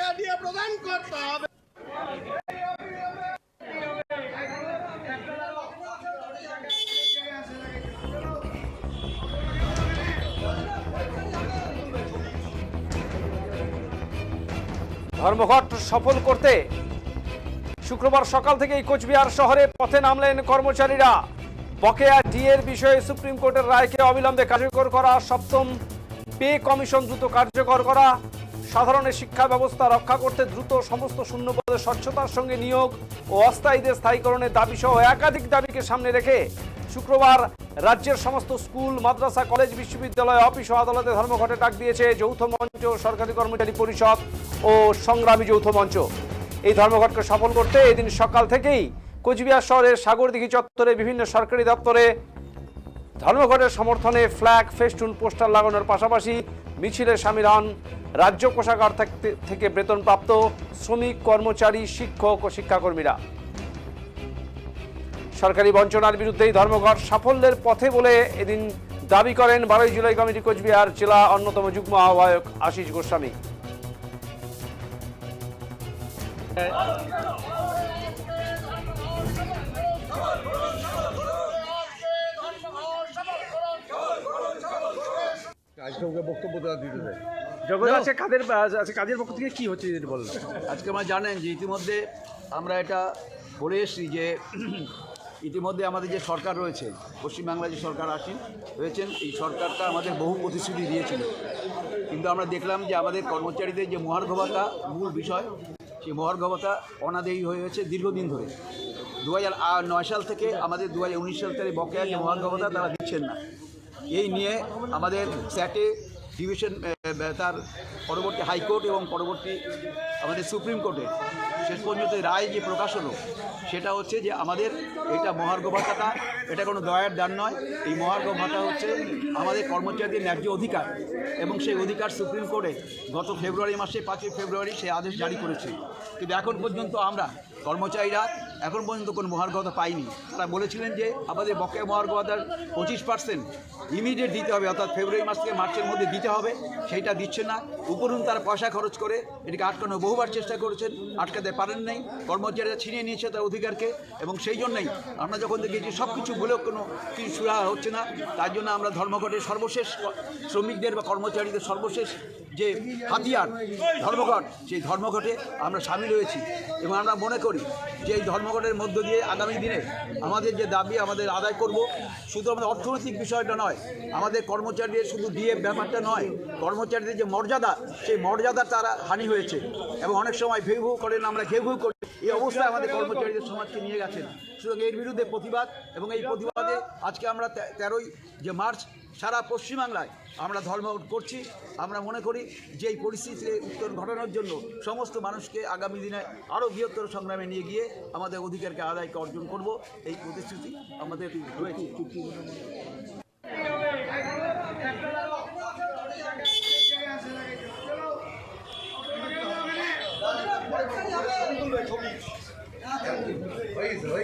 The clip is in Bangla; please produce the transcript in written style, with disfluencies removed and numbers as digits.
বকেয়া দিয়ে প্রদান করতে হবে। ধর্মঘট সফল করতে শুক্রবার সকাল থেকেই কোচবিহার শহরে পথে নামলেন কর্মচারীরা। বকেয়া ডিএর বিষয়ে সুপ্রিম কোর্টের রায়কে অবিলম্বে কার্যকর করা, সপ্তম পে কমিশন দ্রুত কার্যকর করা, সাধারণ শিক্ষা ব্যবস্থা রক্ষা করতে দ্রুত সমস্ত শূন্যপদে স্বচ্ছতার সঙ্গে নিয়োগ ও অস্থায়ীদের স্থায়ীকরণের দাবি সহ একাধিক দাবিকে সামনে রেখে শুক্রবার রাজ্যের সমস্ত স্কুল, মাদ্রাসা, কলেজ, বিশ্ববিদ্যালয়, অফিস ও আদালতে ধর্মঘটে ডাক দিয়েছে যৌথ মঞ্চ, সরকারি কর্মচারী পরিষদ ও সংগ্রামী যৌথ মঞ্চ। এই ধর্মঘটকে সফল করতে এদিন সকাল থেকেই কোচবিহার শহরের সাগরদিঘি চত্বরে বিভিন্ন সরকারি দপ্তরে ধর্মঘটের সমর্থনে ফ্ল্যাগ, ফেস্টুন, পোস্টার লাগানোর পাশাপাশি মিছিলে সামিল হন রাজ্য কোষাগার থেকে বেতনপ্রাপ্ত শ্রমিক, কর্মচারী, শিক্ষক ও শিক্ষাকর্মীরা। সরকারি বঞ্চনার বিরুদ্ধে এই ধর্মঘট সাফল্যের পথে বলে এদিন দাবি করেন 12 জুলাই কমিটি কোচবিহার জেলা অন্যতম যুগ্ম আহ্বায়ক আশিস গোস্বামী। কাজের পক্ষ থেকে কি হচ্ছে বলুন। আজকে আমরা জানেন যে ইতিমধ্যে আমরা এটা বলে এসেছি যে ইতিমধ্যে আমাদের যে সরকার রয়েছে, পশ্চিমবাংলায় যে সরকার আসীন রয়েছেন, এই সরকারটা আমাদের বহু প্রতিশ্রুতি দিয়েছিল, কিন্তু আমরা দেখলাম যে আমাদের কর্মচারীদের যে মহার্ঘ ভাতা মূল বিষয়, সেই মহার্ঘ ভাতা অনাদায়ী হয়ে গেছে দীর্ঘদিন ধরে। 2009 সাল থেকে আমাদের 2019 সাল থেকে বকেয়া যে মহার্ঘ ভাতা তারা দিচ্ছেন না। এই নিয়ে আমাদের স্যাটে ডিভিশন, তার পরবর্তী হাইকোর্ট এবং পরবর্তী আমাদের সুপ্রিম কোর্টে শেষ পর্যন্ত রায় যে প্রকাশ হলো, সেটা হচ্ছে যে আমাদের এটা মহার্ঘ ভাতাটা এটা কোনো দয়ার দান নয়। এই মহার্ঘ ভাতা হচ্ছে আমাদের কর্মচারীদের ন্যায্য অধিকার, এবং সেই অধিকার সুপ্রিম কোর্টে গত ফেব্রুয়ারি মাসে 5 ফেব্রুয়ারি সেই আদেশ জারি করেছে। কিন্তু এখন পর্যন্ত আমরা কর্মচারীরা এখন পর্যন্ত কোনো মহার্ঘ ভাতা পাইনি। তারা বলেছিলেন যে আমাদের বকেয়া মহার্ঘ ভাতার 25% ইমিডিয়েট দিতে হবে, অর্থাৎ ফেব্রুয়ারি মাস থেকে মার্চের মধ্যে দিতে হবে, সেইটা দিচ্ছে না। উপরুন তারা পয়সা খরচ করে এটাকে আটকানো বহুবার চেষ্টা করেছেন, আটকাতে পারেন নাই। কর্মচারীরা ছিনিয়ে নিয়েছে তার অধিকারকে, এবং সেই জন্যই আমরা যখন দেখেছি সব কিছু বলেও কোনো কিছু সুরাহা হচ্ছে না, তার জন্য আমরা ধর্মঘটের সর্বশেষ শ্রমিকদের বা কর্মচারীদের সর্বশেষ যে হাতিয়ার ধর্মঘট, সেই ধর্মঘটে আমরা সামিল হয়েছি। এবং আমরা মনে করি যে এই ধর্মঘটের মধ্য দিয়ে আগামী দিনে আমাদের যে দাবি আমাদের আদায় করব। শুধু আমাদের অর্থনৈতিক বিষয়টা নয়, আমাদের কর্মচারীদের শুধু ডিএ ব্যাপারটা নয়, কর্মচারীদের যে মর্যাদা, সেই মর্যাদা তারা হানি হয়েছে, এবং অনেক সময় ভেউ ভেউ করেন, আমরা ঘেউ ঘেউ করি। এই অবস্থায় আমাদের কর্মচারীদের সমাজকে নিয়ে গেছেন। সুতরাং এর বিরুদ্ধে প্রতিবাদ, এবং এই প্রতিবাদে আজকে আমরা 13ই যে মার্চ সারা পশ্চিমবাংলায় আমরা ধর্মঘট করছি। আমরা মনে করি যে এই পরিস্থিতিতে উত্তরণ ঘটানোর জন্য সমস্ত মানুষকে আগামী দিনে আরও বৃহত্তর সংগ্রামে নিয়ে গিয়ে আমাদের অধিকারকে আদায়কে অর্জন করব, এই প্রতিশ্রুতি আমাদের রয়েছে। হয়েছে